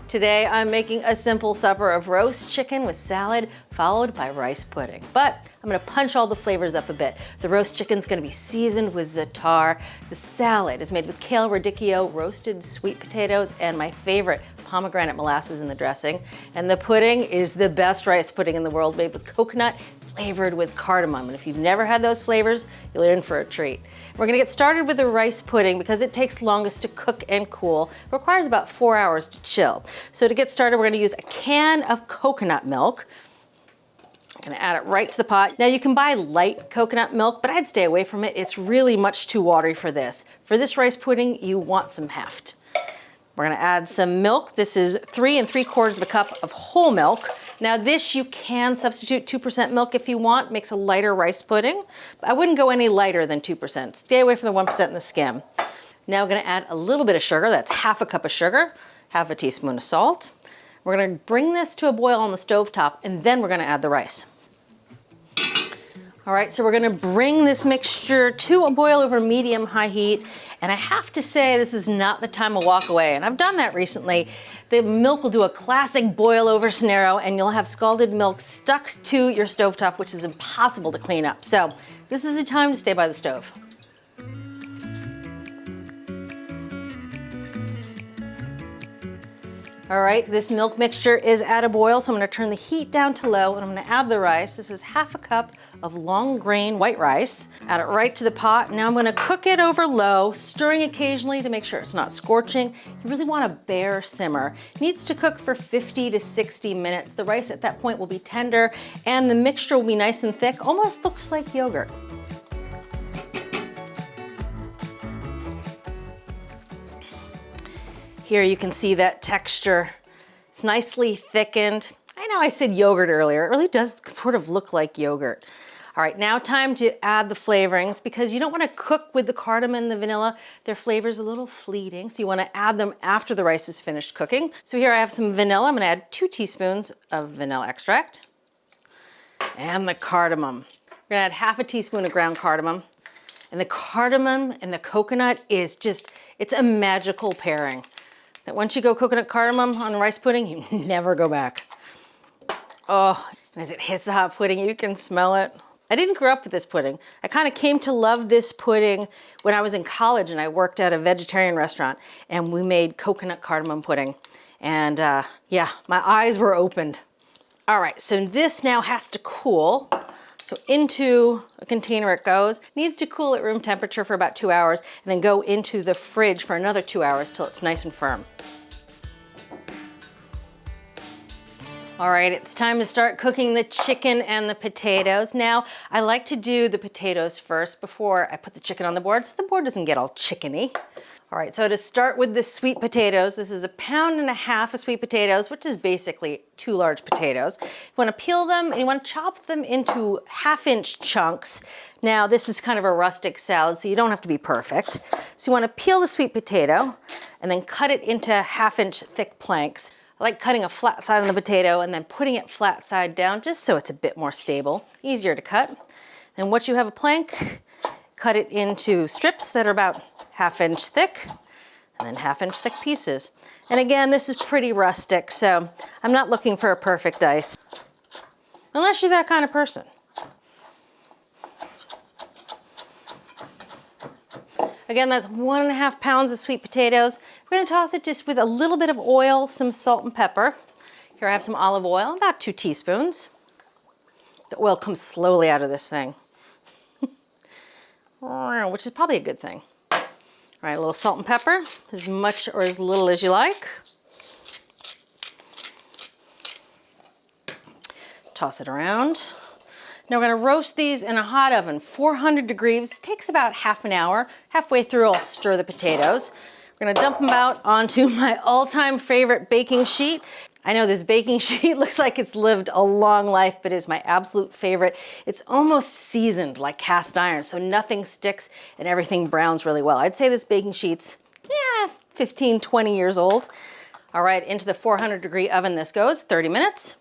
Today I'm making a simple supper of roast chicken with salad followed by rice pudding. But I'm gonna punch all the flavors up a bit. The roast chicken's gonna be seasoned with zatar. The salad is made with kale, radicchio, roasted sweet potatoes, and my favorite, pomegranate molasses in the dressing. And the pudding is the best rice pudding in the world, made with coconut, flavored with cardamom. And if you've never had those flavors, you're in for a treat. We're gonna get started with the rice pudding because it takes longest to cook and cool. It requires about 4 hours to chill. So to get started, we're gonna use a can of coconut milk. I'm gonna add it right to the pot. Now you can buy light coconut milk, but I'd stay away from it. It's really much too watery for this. For this rice pudding, you want some heft. We're gonna add some milk. This is 3 3/4 cup of whole milk. Now this you can substitute 2% milk if you want, makes a lighter rice pudding. I wouldn't go any lighter than 2%. Stay away from the 1% in the skim. Now we're gonna add a little bit of sugar, that's 1/2 cup of sugar, 1/2 teaspoon of salt. We're gonna bring this to a boil on the stovetop and then we're gonna add the rice. All right, so we're gonna bring this mixture to a boil over medium-high heat. And I have to say, this is not the time to walk away. And I've done that recently. The milk will do a classic boil over scenario and you'll have scalded milk stuck to your stovetop, which is impossible to clean up. So this is the time to stay by the stove. All right, this milk mixture is at a boil, so I'm gonna turn the heat down to low and I'm gonna add the rice. This is 1/2 cup of long grain white rice. Add it right to the pot. Now I'm gonna cook it over low, stirring occasionally to make sure it's not scorching. You really want a bare simmer. It needs to cook for 50 to 60 minutes. The rice at that point will be tender and the mixture will be nice and thick, almost looks like yogurt. Here you can see that texture. It's nicely thickened. I know I said yogurt earlier. It really does sort of look like yogurt. All right, now time to add the flavorings because you don't want to cook with the cardamom and the vanilla. Their flavor's a little fleeting, so you want to add them after the rice is finished cooking. So here I have some vanilla. I'm going to add 2 teaspoons of vanilla extract and the cardamom. We're going to add 1/2 teaspoon of ground cardamom. And the cardamom and the coconut is just, it's a magical pairing. That once you go coconut cardamom on rice pudding, you never go back. Oh, and as it hits the hot pudding, you can smell it. I didn't grow up with this pudding. I kind of came to love this pudding when I was in college and I worked at a vegetarian restaurant and we made coconut cardamom pudding. And yeah, my eyes were opened. All right, so this now has to cool. So into a container it goes. Needs to cool at room temperature for about 2 hours and then go into the fridge for another 2 hours till it's nice and firm. All right, it's time to start cooking the chicken and the potatoes. Now, I like to do the potatoes first before I put the chicken on the board so the board doesn't get all chickeny. All right, so to start with the sweet potatoes, this is 1.5 pounds of sweet potatoes, which is basically 2 large potatoes. You wanna peel them and you wanna chop them into 1/2-inch chunks. Now, this is kind of a rustic salad, so you don't have to be perfect. So you wanna peel the sweet potato and then cut it into 1/2-inch thick planks. I like cutting a flat side on the potato and then putting it flat side down just so it's a bit more stable, easier to cut. And once you have a plank, cut it into strips that are about 1/2-inch thick and then 1/2-inch thick pieces. And again, this is pretty rustic, so I'm not looking for a perfect dice, unless you're that kind of person. Again, that's 1.5 pounds of sweet potatoes. We're gonna toss it just with a little bit of oil, some salt and pepper. Here I have some olive oil, about 2 teaspoons. The oil comes slowly out of this thing, which is probably a good thing. All right, a little salt and pepper, as much or as little as you like. Toss it around. Now we're gonna roast these in a hot oven, 400 degrees. It takes about 1/2 an hour. Halfway through, I'll stir the potatoes. We're gonna dump them out onto my all-time favorite baking sheet. I know this baking sheet looks like it's lived a long life, but is my absolute favorite. It's almost seasoned like cast iron, so nothing sticks and everything browns really well. I'd say this baking sheet's, 15, 20 years old. All right, into the 400-degree oven this goes, 30 minutes.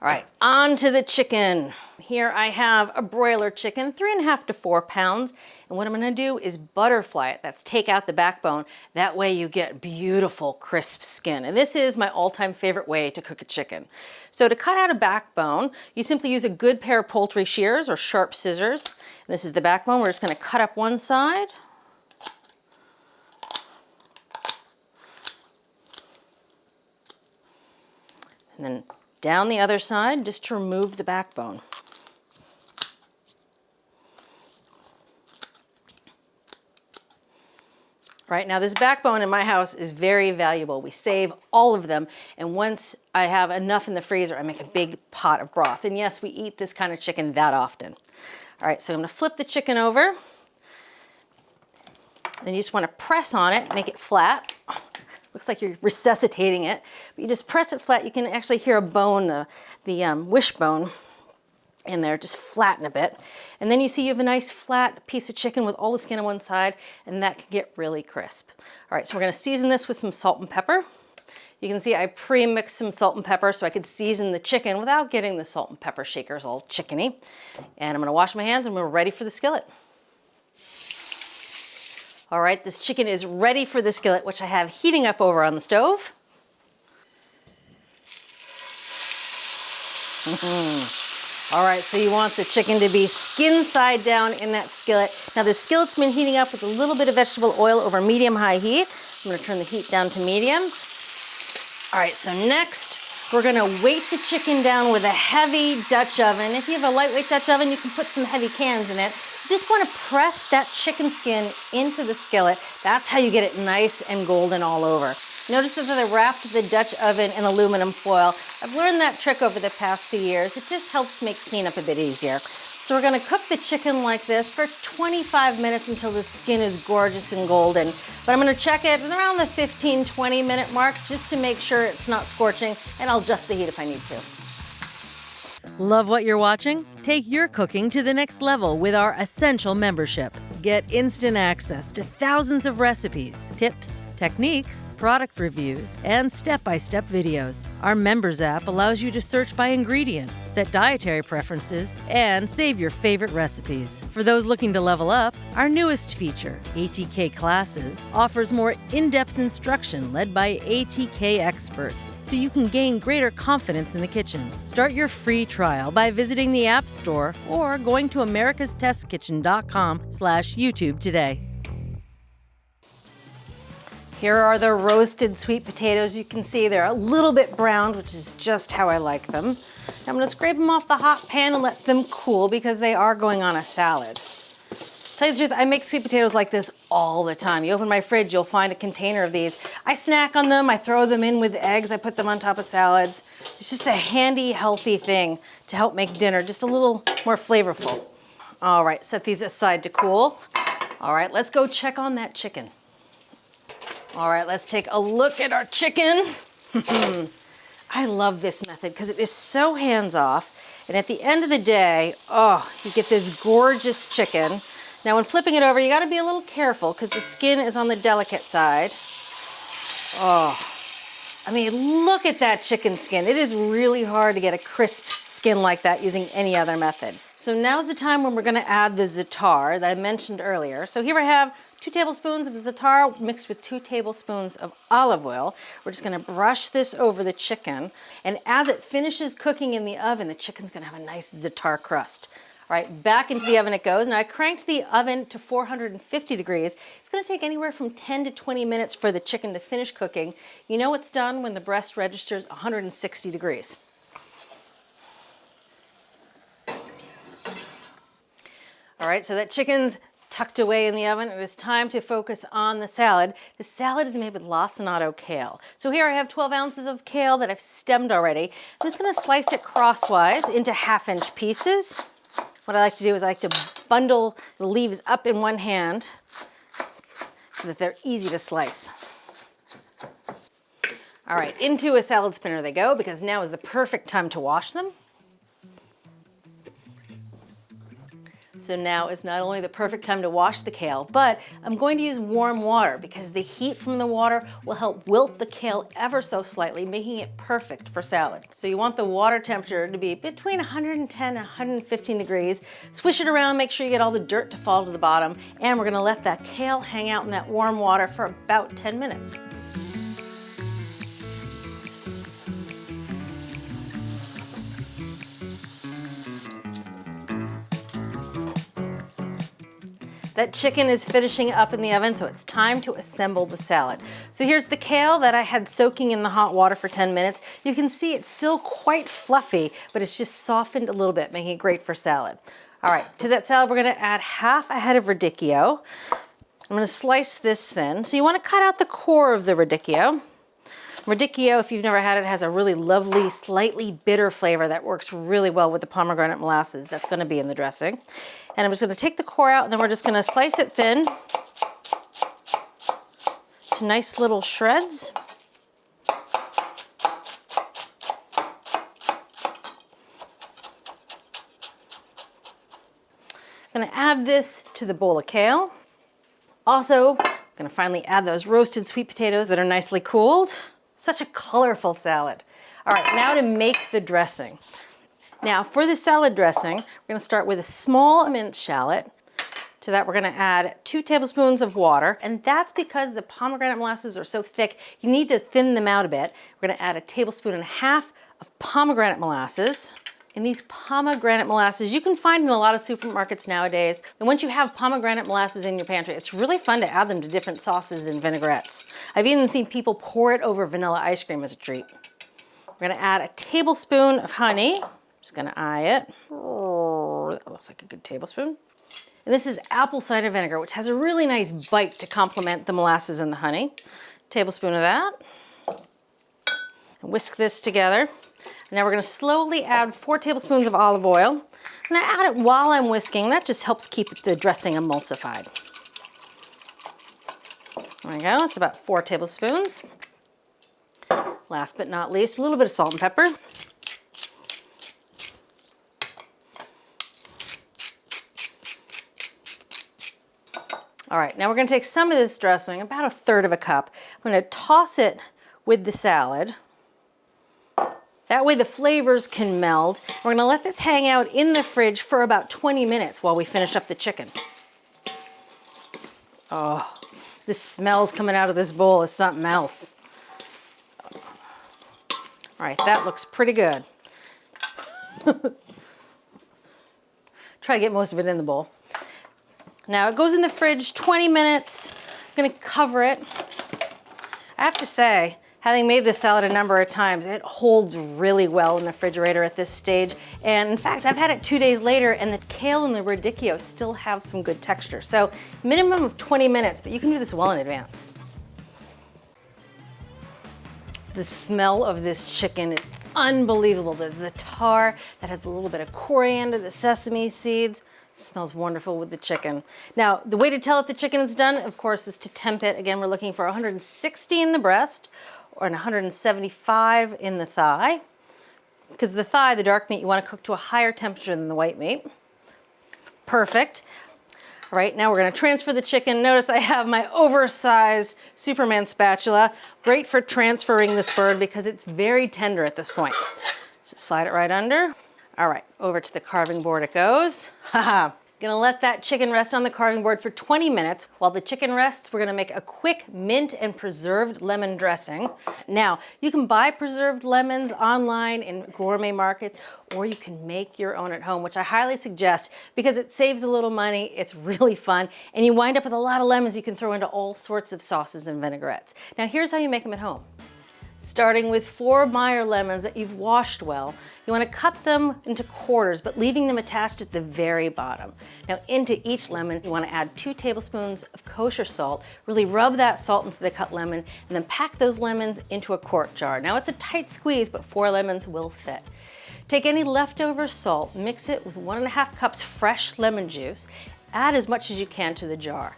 All right, on to the chicken. Here I have a broiler chicken, 3.5 to 4 pounds. And what I'm gonna do is butterfly it. That's take out the backbone. That way you get beautiful crisp skin. And this is my all-time favorite way to cook a chicken. So to cut out a backbone, you simply use a good pair of poultry shears or sharp scissors. And this is the backbone. We're just gonna cut up one side. And then down the other side, just to remove the backbone. Right, now this backbone in my house is very valuable. We save all of them, and once I have enough in the freezer, I make a big pot of broth. And yes, we eat this kind of chicken that often. All right, so I'm gonna flip the chicken over. Then you just wanna press on it, make it flat. Looks like you're resuscitating it, but you just press it flat. You can actually hear a bone, the wishbone in there, just flatten a bit. And then you see you have a nice flat piece of chicken with all the skin on one side, and that can get really crisp. All right, so we're gonna season this with some salt and pepper. You can see I pre-mixed some salt and pepper so I could season the chicken without getting the salt and pepper shakers all chickeny. And I'm gonna wash my hands and we're ready for the skillet. All right, this chicken is ready for the skillet, which I have heating up over on the stove. All right, so you want the chicken to be skin side down in that skillet. Now the skillet's been heating up with a little bit of vegetable oil over medium-high heat. I'm gonna turn the heat down to medium. All right, so next, we're gonna weight the chicken down with a heavy Dutch oven. If you have a lightweight Dutch oven, you can put some heavy cans in it. You just want to press that chicken skin into the skillet. That's how you get it nice and golden all over. Notice that I wrapped the Dutch oven in aluminum foil. I've learned that trick over the past few years. It just helps make cleanup a bit easier. So we're gonna cook the chicken like this for 25 minutes until the skin is gorgeous and golden. But I'm gonna check it around the 15-20 minute mark just to make sure it's not scorching, and I'll adjust the heat if I need to. Love what you're watching? Take your cooking to the next level with our Essential membership. Get instant access to thousands of recipes, tips, techniques, product reviews, and step-by-step videos. Our Members app allows you to search by ingredient, set dietary preferences, and save your favorite recipes. For those looking to level up, our newest feature, ATK Classes, offers more in-depth instruction led by ATK experts, so you can gain greater confidence in the kitchen. Start your free trial by visiting the App Store or going to americastestkitchen.com/YouTube today. Here are the roasted sweet potatoes. You can see they're a little bit browned, which is just how I like them. I'm gonna scrape them off the hot pan and let them cool because they are going on a salad. Tell you the truth, I make sweet potatoes like this all the time. You open my fridge, you'll find a container of these. I snack on them, I throw them in with eggs, I put them on top of salads. It's just a handy, healthy thing to help make dinner just a little more flavorful. All right, set these aside to cool. All right, let's go check on that chicken. All right, let's take a look at our chicken. I love this method because it is so hands-off. And at the end of the day, oh, you get this gorgeous chicken. Now when flipping it over, you gotta be a little careful because the skin is on the delicate side. Oh, I mean, look at that chicken skin. It is really hard to get a crisp skin like that using any other method. So now's the time when we're gonna add the zatar that I mentioned earlier. So here I have 2 tablespoons of zatar mixed with 2 tablespoons of olive oil. We're just gonna brush this over the chicken. And as it finishes cooking in the oven, the chicken's gonna have a nice zatar crust. All right, back into the oven it goes. Now I cranked the oven to 450 degrees. It's gonna take anywhere from 10 to 20 minutes for the chicken to finish cooking. You know it's done when the breast registers 160 degrees. All right, so that chicken's tucked away in the oven. It is time to focus on the salad. The salad is made with lacinato kale. So here I have 12 ounces of kale that I've stemmed already. I'm just gonna slice it crosswise into 1/2-inch pieces. What I like to do is I like to bundle the leaves up in one hand so that they're easy to slice. All right, into a salad spinner they go because now is the perfect time to wash them. So now is not only the perfect time to wash the kale, but I'm going to use warm water because the heat from the water will help wilt the kale ever so slightly, making it perfect for salad. So you want the water temperature to be between 110 and 115 degrees. Swish it around, make sure you get all the dirt to fall to the bottom, and we're gonna let that kale hang out in that warm water for about 10 minutes. That chicken is finishing up in the oven, so it's time to assemble the salad. So here's the kale that I had soaking in the hot water for 10 minutes. You can see it's still quite fluffy, but it's just softened a little bit, making it great for salad. All right, to that salad, we're gonna add half a head of radicchio. I'm gonna slice this thin. So you wanna cut out the core of the radicchio. Radicchio, if you've never had it, has a really lovely, slightly bitter flavor that works really well with the pomegranate molasses. That's gonna be in the dressing. And I'm just gonna take the core out and then we're just gonna slice it thin to nice little shreds. I'm gonna add this to the bowl of kale. Also, I'm gonna finally add those roasted sweet potatoes that are nicely cooled. Such a colorful salad. All right, now to make the dressing. Now for the salad dressing, we're gonna start with a small minced shallot. To that, we're gonna add 2 tablespoons of water, and that's because the pomegranate molasses are so thick, you need to thin them out a bit. We're gonna add 1.5 tablespoons of pomegranate molasses. And these pomegranate molasses, you can find in a lot of supermarkets nowadays. And once you have pomegranate molasses in your pantry, it's really fun to add them to different sauces and vinaigrettes. I've even seen people pour it over vanilla ice cream as a treat. We're gonna add 1 tablespoon of honey. Just gonna eye it. Oh, that looks like a good tablespoon. And this is apple cider vinegar, which has a really nice bite to complement the molasses and the honey. Tablespoon of that. And whisk this together. Now we're gonna slowly add 4 tablespoons of olive oil. I'm gonna add it while I'm whisking. That just helps keep the dressing emulsified. There we go, it's about 4 tablespoons. Last but not least, a little bit of salt and pepper. All right, now we're gonna take some of this dressing, about 1/3 of a cup. I'm gonna toss it with the salad. That way the flavors can meld. We're gonna let this hang out in the fridge for about 20 minutes while we finish up the chicken. Oh, the smells coming out of this bowl is something else. All right, that looks pretty good. Try to get most of it in the bowl. Now it goes in the fridge 20 minutes. I'm gonna cover it. I have to say, having made this salad a number of times, it holds really well in the refrigerator at this stage. And in fact, I've had it 2 days later and the kale and the radicchio still have some good texture. So minimum of 20 minutes, but you can do this well in advance. The smell of this chicken is unbelievable. The zatar that has a little bit of coriander, the sesame seeds. It smells wonderful with the chicken. Now, the way to tell if the chicken is done, of course, is to temp it. Again, we're looking for 160 in the breast, or 175 in the thigh. Because the thigh, the dark meat, you want to cook to a higher temperature than the white meat. Perfect. All right, now we're going to transfer the chicken. Notice I have my oversized Superman spatula. Great for transferring this bird because it's very tender at this point. So slide it right under. All right, over to the carving board it goes. Haha. Gonna let that chicken rest on the carving board for 20 minutes. While the chicken rests, we're gonna make a quick mint and preserved lemon dressing. Now, you can buy preserved lemons online in gourmet markets, or you can make your own at home, which I highly suggest because it saves a little money, it's really fun, and you wind up with a lot of lemons you can throw into all sorts of sauces and vinaigrettes. Now, here's how you make them at home. Starting with 4 Meyer lemons that you've washed well. You want to cut them into quarters, but leaving them attached at the very bottom. Now into each lemon, you want to add 2 tablespoons of kosher salt. Really rub that salt into the cut lemon and then pack those lemons into a quart jar. Now it's a tight squeeze, but 4 lemons will fit. Take any leftover salt, mix it with 1.5 cups fresh lemon juice. Add as much as you can to the jar.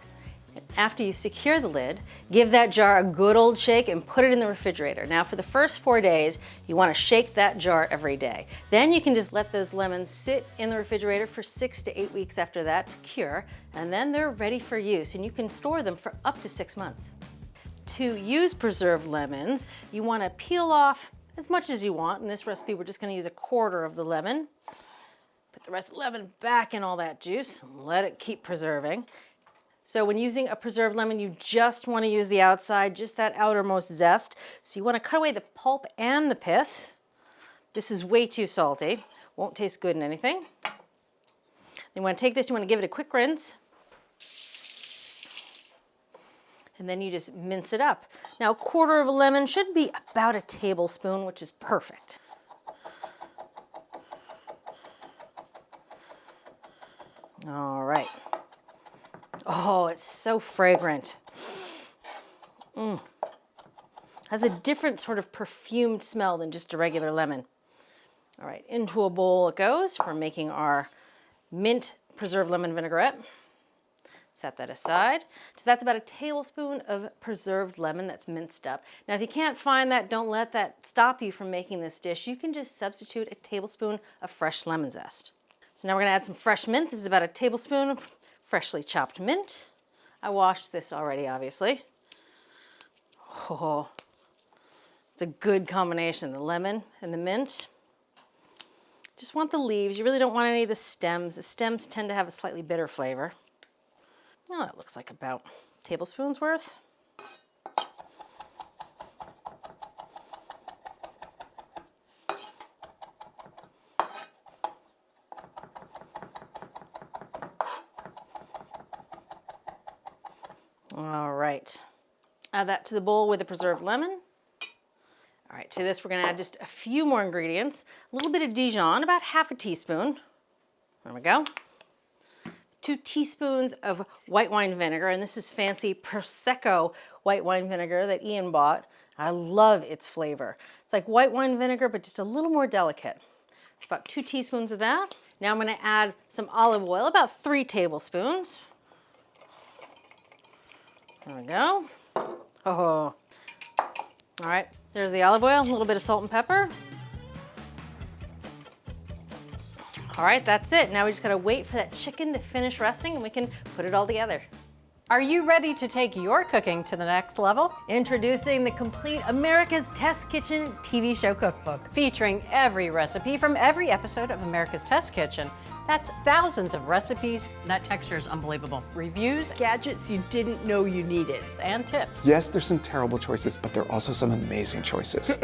After you secure the lid, give that jar a good old shake and put it in the refrigerator. Now for the first 4 days, you want to shake that jar every day. Then you can just let those lemons sit in the refrigerator for 6 to 8 weeks after that to cure, and then they're ready for use, and you can store them for up to 6 months. To use preserved lemons, you want to peel off as much as you want. In this recipe, we're just going to use 1/4 of the lemon. Put the rest of the lemon back in all that juice and let it keep preserving. So when using a preserved lemon, you just want to use the outside, just that outermost zest. So you want to cut away the pulp and the pith. This is way too salty. Won't taste good in anything. You want to take this, you want to give it a quick rinse. And then you just mince it up. Now 1/4 of a lemon should be about a tablespoon, which is perfect. All right. Oh, it's so fragrant. Has a different sort of perfumed smell than just a regular lemon. All right, into a bowl it goes for making our mint preserved lemon vinaigrette. Set that aside. So that's about a tablespoon of preserved lemon that's minced up. Now, if you can't find that, don't let that stop you from making this dish. You can just substitute a tablespoon of fresh lemon zest. So now we're gonna add some fresh mint. This is about a tablespoon of freshly chopped mint. I washed this already, obviously. Oh, it's a good combination, the lemon and the mint. Just want the leaves. You really don't want any of the stems. The stems tend to have a slightly bitter flavor. Oh, that looks like about a tablespoon's worth. All right, add that to the bowl with the preserved lemon. All right, to this we're gonna add just a few more ingredients. A little bit of Dijon, about 1/2 teaspoon. There we go. 2 teaspoons of white wine vinegar, and this is fancy Prosecco white wine vinegar that Ian bought. I love its flavor. It's like white wine vinegar, but just a little more delicate. It's about 2 teaspoons of that. Now I'm gonna add some olive oil, about 3 tablespoons. There we go. Oh, all right, there's the olive oil, a little bit of salt and pepper. All right, that's it. Now we just gotta wait for that chicken to finish resting and we can put it all together. Are you ready to take your cooking to the next level? Introducing the complete America's Test Kitchen TV show cookbook. Featuring every recipe from every episode of America's Test Kitchen. That's thousands of recipes. That texture is unbelievable. Reviews Gadgets you didn't know you needed. and tips. Yes, there's some terrible choices, but there are also some amazing choices.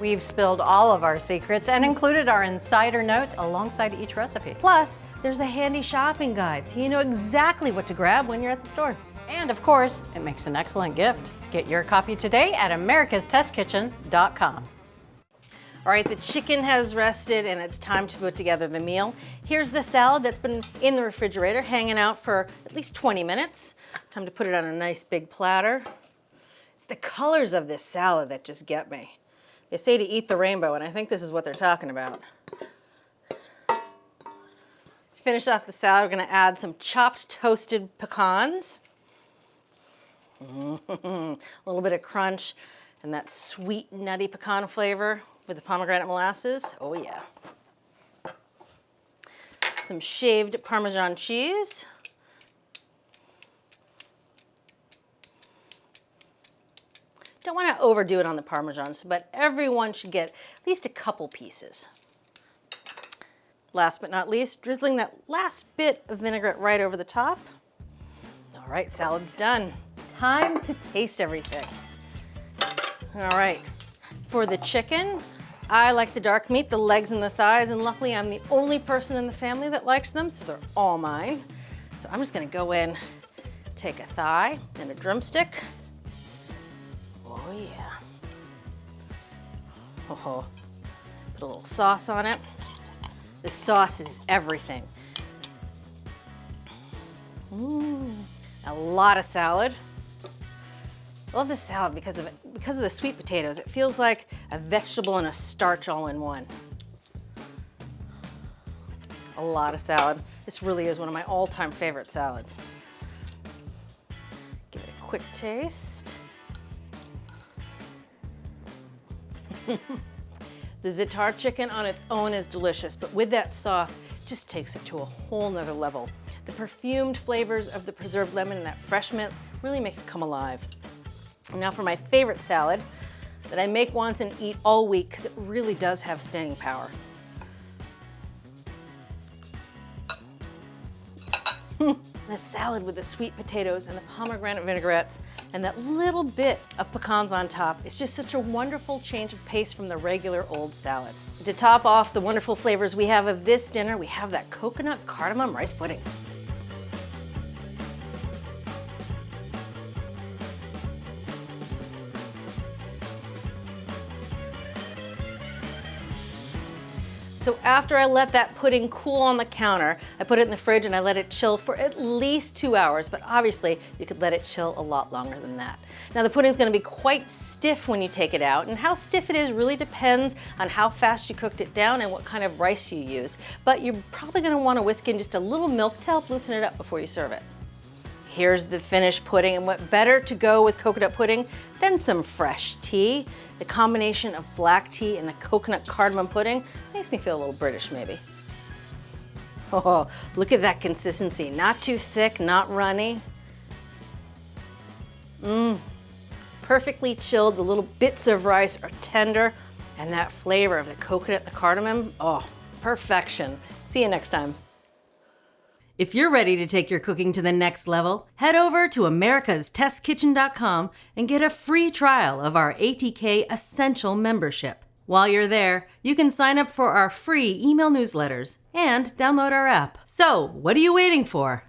We've spilled all of our secrets and included our insider notes alongside each recipe. Plus, there's a handy shopping guide so you know exactly what to grab when you're at the store. And of course, it makes an excellent gift. Get your copy today at americastestkitchen.com. All right, the chicken has rested and it's time to put together the meal. Here's the salad that's been in the refrigerator, hanging out for at least 20 minutes. Time to put it on a nice big platter. It's the colors of this salad that just get me. They say to eat the rainbow, and I think this is what they're talking about. To finish off the salad, we're gonna add some chopped toasted pecans. A little bit of crunch and that sweet, nutty pecan flavor with the pomegranate molasses. Oh yeah. Some shaved Parmesan cheese. Don't want to overdo it on the Parmesan, but everyone should get at least a couple pieces. Last but not least, drizzling that last bit of vinaigrette right over the top. All right, salad's done. Time to taste everything. All right, for the chicken, I like the dark meat, the legs and the thighs, and luckily I'm the only person in the family that likes them, so they're all mine. So I'm just gonna go in, take a thigh and a drumstick. Oh yeah. Oh, put a little sauce on it. The sauce is everything. A lot of salad. I love the salad because of the sweet potatoes. It feels like a vegetable and a starch all in one. A lot of salad. This really is one of my all-time favorite salads. quick taste. The Za'atar chicken on its own is delicious, but with that sauce, it just takes it to a whole nother level. The perfumed flavors of the preserved lemon and that fresh mint really make it come alive. And now for my favorite salad that I make once and eat all week because it really does have staying power. The salad with the sweet potatoes and the pomegranate vinaigrettes and that little bit of pecans on top is just such a wonderful change of pace from the regular old salad. To top off the wonderful flavors we have of this dinner, we have that coconut cardamom rice pudding. So after I let that pudding cool on the counter, I put it in the fridge and I let it chill for at least 2 hours, but obviously you could let it chill a lot longer than that. Now the pudding's gonna be quite stiff when you take it out, and how stiff it is really depends on how fast you cooked it down and what kind of rice you used, but you're probably gonna wanna whisk in just a little milk to help loosen it up before you serve it. Here's the finished pudding, and what better to go with coconut pudding than some fresh tea? The combination of black tea and the coconut cardamom pudding makes me feel a little British maybe. Oh, look at that consistency. Not too thick, not runny. Perfectly chilled, the little bits of rice are tender, and that flavor of the coconut and the cardamom, oh, perfection. See you next time. If you're ready to take your cooking to the next level, head over to americastestkitchen.com and get a free trial of our ATK Essential membership. While you're there, you can sign up for our free email newsletters and download our app. So, what are you waiting for?